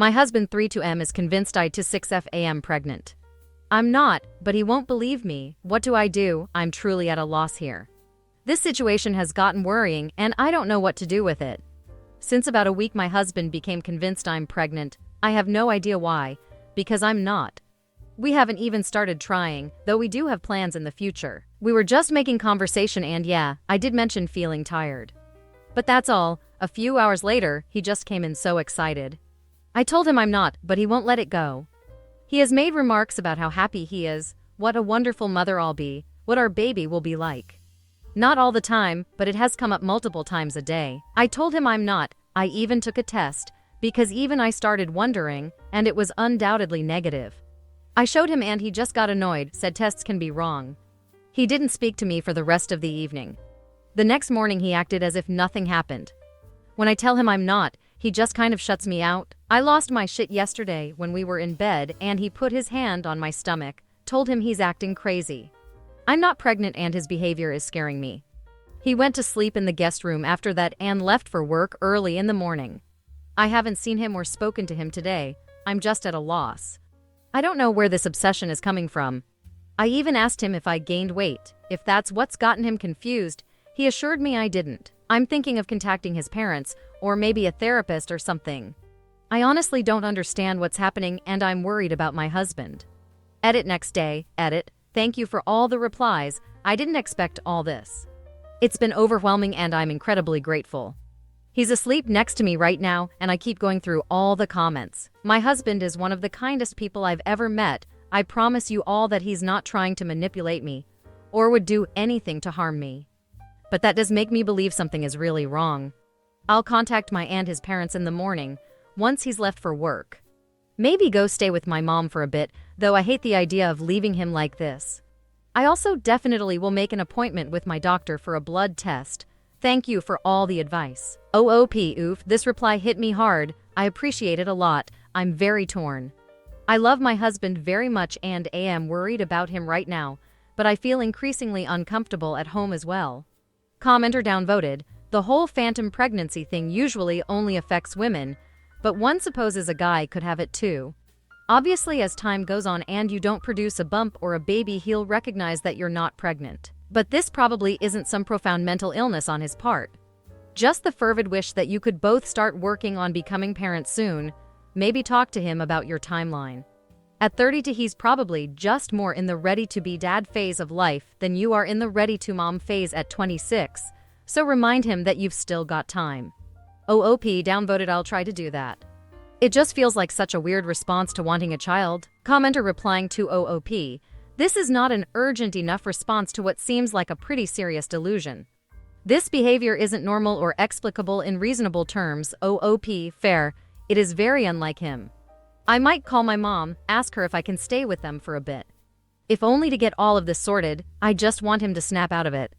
My husband 32M is convinced I 26F am pregnant. I'm not, but he won't believe me. What do I do? I'm truly at a loss here. This situation has gotten worrying and I don't know what to do with it. Since about a week my husband became convinced I'm pregnant. I have no idea why, because I'm not. We haven't even started trying, though we do have plans in the future. We were just making conversation and yeah, I did mention feeling tired. But that's all. A few hours later, he just came in so excited. I told him I'm not, but he won't let it go. He has made remarks about how happy he is, what a wonderful mother I'll be, what our baby will be like. Not all the time, but it has come up multiple times a day. I told him I'm not. I even took a test, because even I started wondering, and it was undoubtedly negative. I showed him and he just got annoyed, said tests can be wrong. He didn't speak to me for the rest of the evening. The next morning he acted as if nothing happened. When I tell him I'm not, he just kind of shuts me out. I lost my shit yesterday when we were in bed and he put his hand on my stomach, told him he's acting crazy. I'm not pregnant and his behavior is scaring me. He went to sleep in the guest room after that and left for work early in the morning. I haven't seen him or spoken to him today. I'm just at a loss. I don't know where this obsession is coming from. I even asked him if I gained weight, if that's what's gotten him confused. He assured me I didn't. I'm thinking of contacting his parents, or maybe a therapist or something. I honestly don't understand what's happening and I'm worried about my husband. Edit next day, edit. Thank you for all the replies. I didn't expect all this. It's been overwhelming and I'm incredibly grateful. He's asleep next to me right now and I keep going through all the comments. My husband is one of the kindest people I've ever met. I promise you all that he's not trying to manipulate me or would do anything to harm me. But that does make me believe something is really wrong. I'll contact my and his parents in the morning, once he's left for work. Maybe go stay with my mom for a bit, though I hate the idea of leaving him like this. I also definitely will make an appointment with my doctor for a blood test. Thank you for all the advice. OOP, oof, this reply hit me hard. I appreciate it a lot. I'm very torn. I love my husband very much and am worried about him right now, but I feel increasingly uncomfortable at home as well. Commenter downvoted. The whole phantom pregnancy thing usually only affects women, but one supposes a guy could have it too. Obviously, as time goes on and you don't produce a bump or a baby, he'll recognize that you're not pregnant. But this probably isn't some profound mental illness on his part. Just the fervid wish that you could both start working on becoming parents soon. Maybe talk to him about your timeline. At 32, he's probably just more in the ready-to-be-dad phase of life than you are in the ready-to-mom phase at 26, so remind him that you've still got time. OOP downvoted. I'll try to do that. It just feels like such a weird response to wanting a child. Commenter replying to OOP. This is not an urgent enough response to what seems like a pretty serious delusion. This behavior isn't normal or explicable in reasonable terms. OOP, fair. It is very unlike him. I might call my mom, ask her if I can stay with them for a bit. If only to get all of this sorted. I just want him to snap out of it.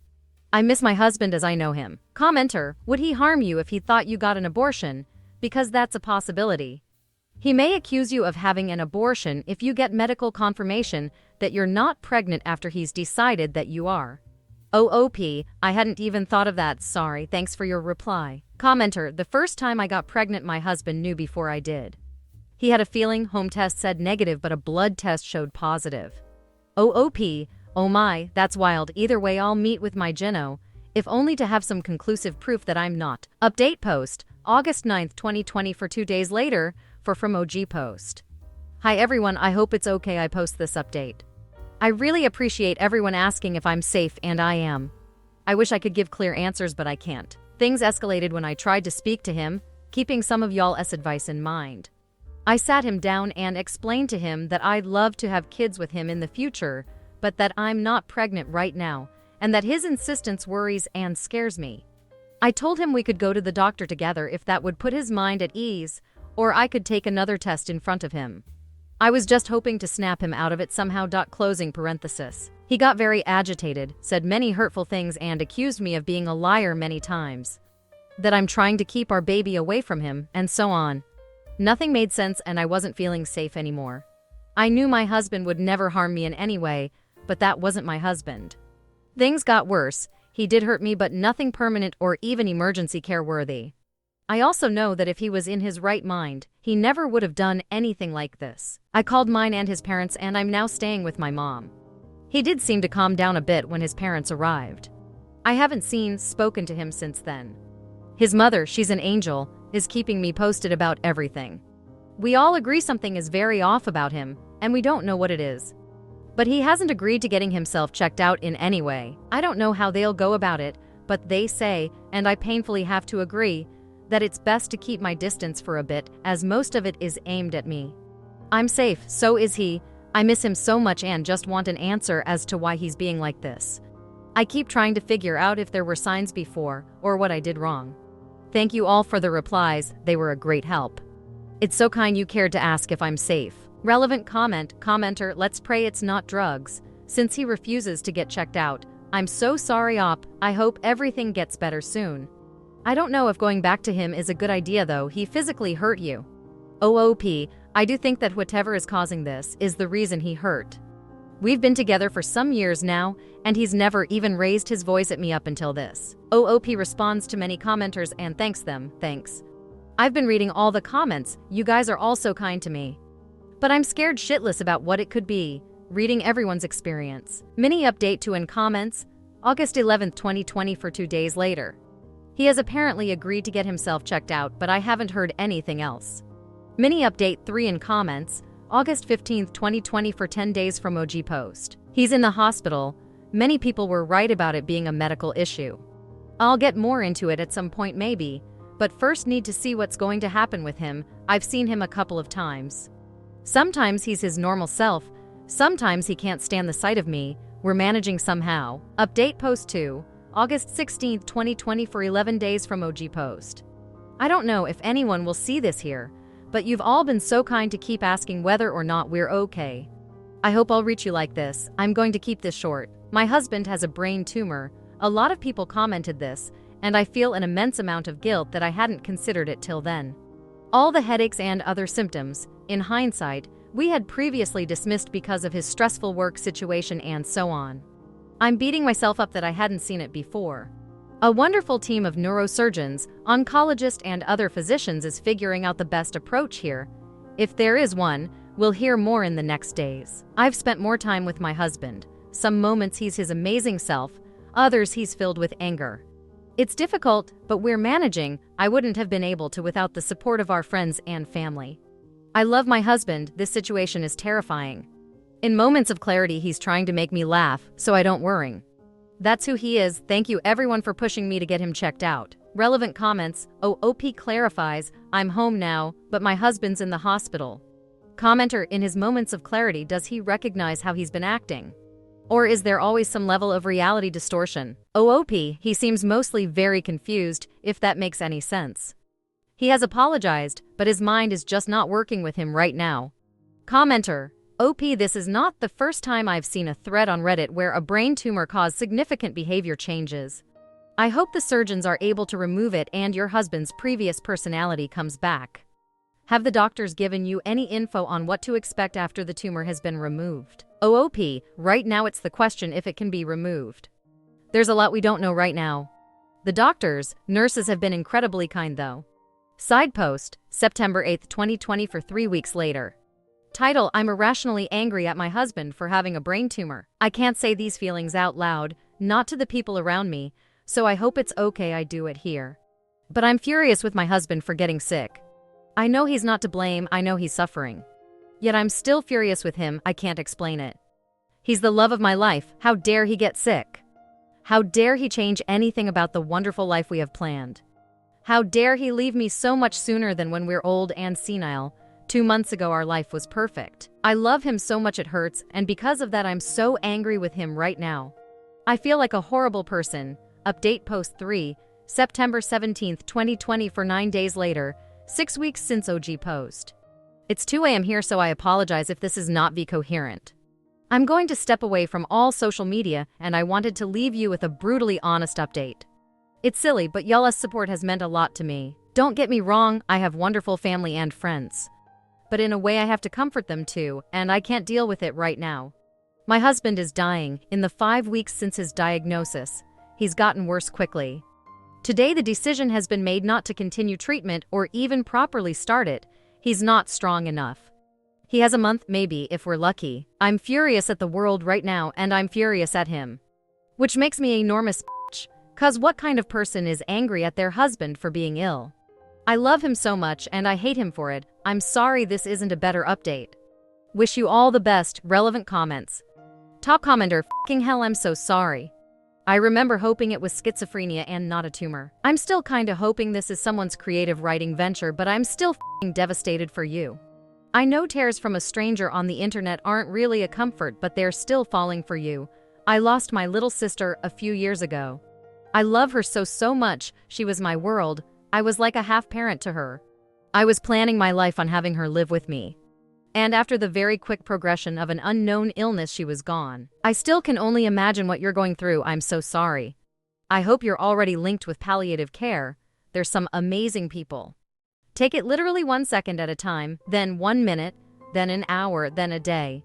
I miss my husband as I know him. Commenter, would he harm you if he thought you got an abortion? Because that's a possibility. He may accuse you of having an abortion if you get medical confirmation that you're not pregnant after he's decided that you are. OOP, I hadn't even thought of that. Sorry, thanks for your reply. Commenter, the first time I got pregnant my husband knew before I did. He had a feeling, home test said negative but a blood test showed positive. OOP, oh my, that's wild. Either way I'll meet with my gyno, if only to have some conclusive proof that I'm not. Update post, August 9th, 2020 for 2 days later, for from OG post. Hi everyone, I hope it's okay I post this update. I really appreciate everyone asking if I'm safe and I am. I wish I could give clear answers but I can't. Things escalated when I tried to speak to him, keeping some of y'all's advice in mind. I sat him down and explained to him that I'd love to have kids with him in the future, but that I'm not pregnant right now, and that his insistence worries and scares me. I told him we could go to the doctor together if that would put his mind at ease, or I could take another test in front of him. I was just hoping to snap him out of it somehow. Closing parenthesis. He got very agitated, said many hurtful things and accused me of being a liar many times. That I'm trying to keep our baby away from him, and so on. Nothing made sense and I wasn't feeling safe anymore. I knew my husband would never harm me in any way, but that wasn't my husband. Things got worse. He did hurt me but nothing permanent or even emergency care worthy. I also know that if he was in his right mind, he never would have done anything like this. I called mine and his parents, and I'm now staying with my mom. He did seem to calm down a bit when his parents arrived. I haven't spoken to him since then. His mother, she's an angel, is keeping me posted about everything. We all agree something is very off about him, and we don't know what it is. But he hasn't agreed to getting himself checked out in any way. I don't know how they'll go about it, but they say, and I painfully have to agree, that it's best to keep my distance for a bit, as most of it is aimed at me. I'm safe, so is he. I miss him so much and just want an answer as to why he's being like this. I keep trying to figure out if there were signs before, or what I did wrong. Thank you all for the replies, they were a great help. It's so kind you cared to ask if I'm safe. Relevant commenter, let's pray it's not drugs. Since he refuses to get checked out, I'm so sorry op, I hope everything gets better soon. I don't know if going back to him is a good idea though, he physically hurt you. OOP, I do think that whatever is causing this is the reason he hurt. We've been together for some years now, and he's never even raised his voice at me up until this. OOP responds to many commenters and thanks them, thanks. I've been reading all the comments, you guys are all so kind to me. But I'm scared shitless about what it could be, reading everyone's experience. Mini update to in comments, August 11th, 2020 for 2 days later. He has apparently agreed to get himself checked out, but I haven't heard anything else. Mini update 3 in comments, August 15th, 2020 for 10 days from OG post. He's in the hospital. Many people were right about it being a medical issue. I'll get more into it at some point maybe, but first need to see what's going to happen with him. I've seen him a couple of times. Sometimes he's his normal self, sometimes he can't stand the sight of me. We're managing somehow. Update post 2, August 16th, 2020 for 11 days from OG post. I don't know if anyone will see this here, but you've all been so kind to keep asking whether or not we're okay. I hope I'll reach you like this. I'm going to keep this short. My husband has a brain tumor. A lot of people commented this, and I feel an immense amount of guilt that I hadn't considered it till then. All the headaches and other symptoms, in hindsight, we had previously dismissed because of his stressful work situation and so on. I'm beating myself up that I hadn't seen it before. A wonderful team of neurosurgeons, oncologists, and other physicians is figuring out the best approach here. If there is one, we'll hear more in the next days. I've spent more time with my husband. Some moments he's his amazing self, others he's filled with anger. It's difficult, but we're managing. I wouldn't have been able to without the support of our friends and family. I love my husband, this situation is terrifying. In moments of clarity he's trying to make me laugh, so I don't worry. That's who he is. Thank you everyone for pushing me to get him checked out. Relevant comments, OP clarifies, I'm home now, but my husband's in the hospital. Commenter, in his moments of clarity does he recognize how he's been acting? Or is there always some level of reality distortion? OOP, he seems mostly very confused, if that makes any sense. He has apologized, but his mind is just not working with him right now. Commenter, OP, this is not the first time I've seen a thread on Reddit where a brain tumor caused significant behavior changes. I hope the surgeons are able to remove it and your husband's previous personality comes back. Have the doctors given you any info on what to expect after the tumor has been removed? OOP, right now it's the question if it can be removed. There's a lot we don't know right now. The doctors, nurses have been incredibly kind though. Side post, September 8th, 2020 for 3 weeks later. Title, I'm irrationally angry at my husband for having a brain tumor. I can't say these feelings out loud, not to the people around me, so I hope it's okay I do it here. But I'm furious with my husband for getting sick. I know he's not to blame, I know he's suffering. Yet I'm still furious with him, I can't explain it. He's the love of my life, how dare he get sick? How dare he change anything about the wonderful life we have planned? How dare he leave me so much sooner than when we're old and senile? 2 months ago our life was perfect. I love him so much it hurts, and because of that I'm so angry with him right now. I feel like a horrible person. Update post 3, September 17th, 2020 for 9 days later, 6 weeks since OG post. It's 2 a.m. here, so I apologize if this is not coherent. I'm going to step away from all social media, and I wanted to leave you with a brutally honest update. It's silly, but y'all's support has meant a lot to me. Don't get me wrong, I have wonderful family and friends. But in a way I have to comfort them too, and I can't deal with it right now. My husband is dying. In the 5 weeks since his diagnosis, he's gotten worse quickly. Today the decision has been made not to continue treatment or even properly start it. He's not strong enough. He has a month, maybe, if we're lucky. I'm furious at the world right now and I'm furious at him. Which makes me enormous bitch. 'Cause what kind of person is angry at their husband for being ill? I love him so much and I hate him for it. I'm sorry this isn't a better update. Wish you all the best. Relevant comments. Top commenter, fucking hell, I'm so sorry. I remember hoping it was schizophrenia and not a tumor. I'm still kinda hoping this is someone's creative writing venture, but I'm still fucking devastated for you. I know tears from a stranger on the internet aren't really a comfort, but they're still falling for you. I lost my little sister a few years ago. I love her so much. She was my world. I was like a half parent to her. I was planning my life on having her live with me. And after the very quick progression of an unknown illness, she was gone. I still can only imagine what you're going through. I'm so sorry. I hope you're already linked with palliative care. There's some amazing people. Take it literally 1 second at a time, then 1 minute, then an hour, then a day.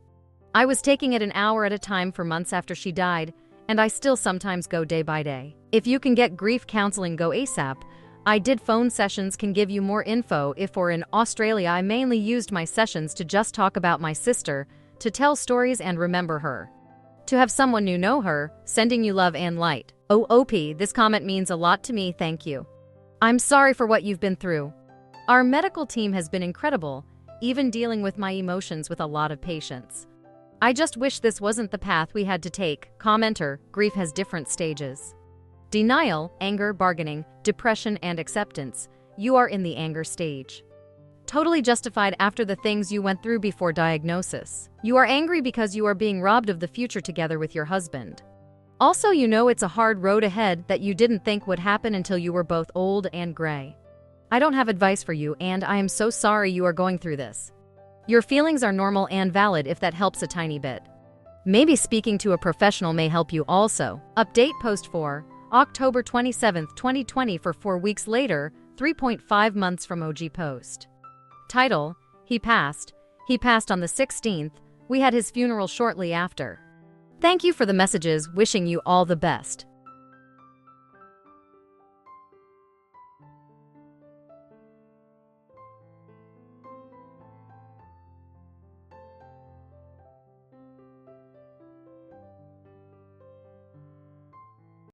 I was taking it an hour at a time for months after she died, and I still sometimes go day by day. If you can get grief counseling, go ASAP. I did phone sessions, can give you more info. If we're in Australia, I mainly used my sessions to just talk about my sister, to tell stories and remember her. To have someone new know her, sending you love and light. OP, this comment means a lot to me, thank you. I'm sorry for what you've been through. Our medical team has been incredible, even dealing with my emotions with a lot of patience. I just wish this wasn't the path we had to take. Commenter, grief has different stages. Denial, anger, bargaining, depression, and acceptance. You are in the anger stage. Totally justified after the things you went through before diagnosis. You are angry because you are being robbed of the future together with your husband. Also, you know it's a hard road ahead that you didn't think would happen until you were both old and gray. I don't have advice for you, and I am so sorry you are going through this. Your feelings are normal and valid if that helps a tiny bit. Maybe speaking to a professional may help you also. Update post for October 27, 2020 for 4 weeks later, 3.5 months from OG post. Title, He passed. He passed on the 16th. We had his funeral shortly after. Thank you for the messages, wishing you all the best.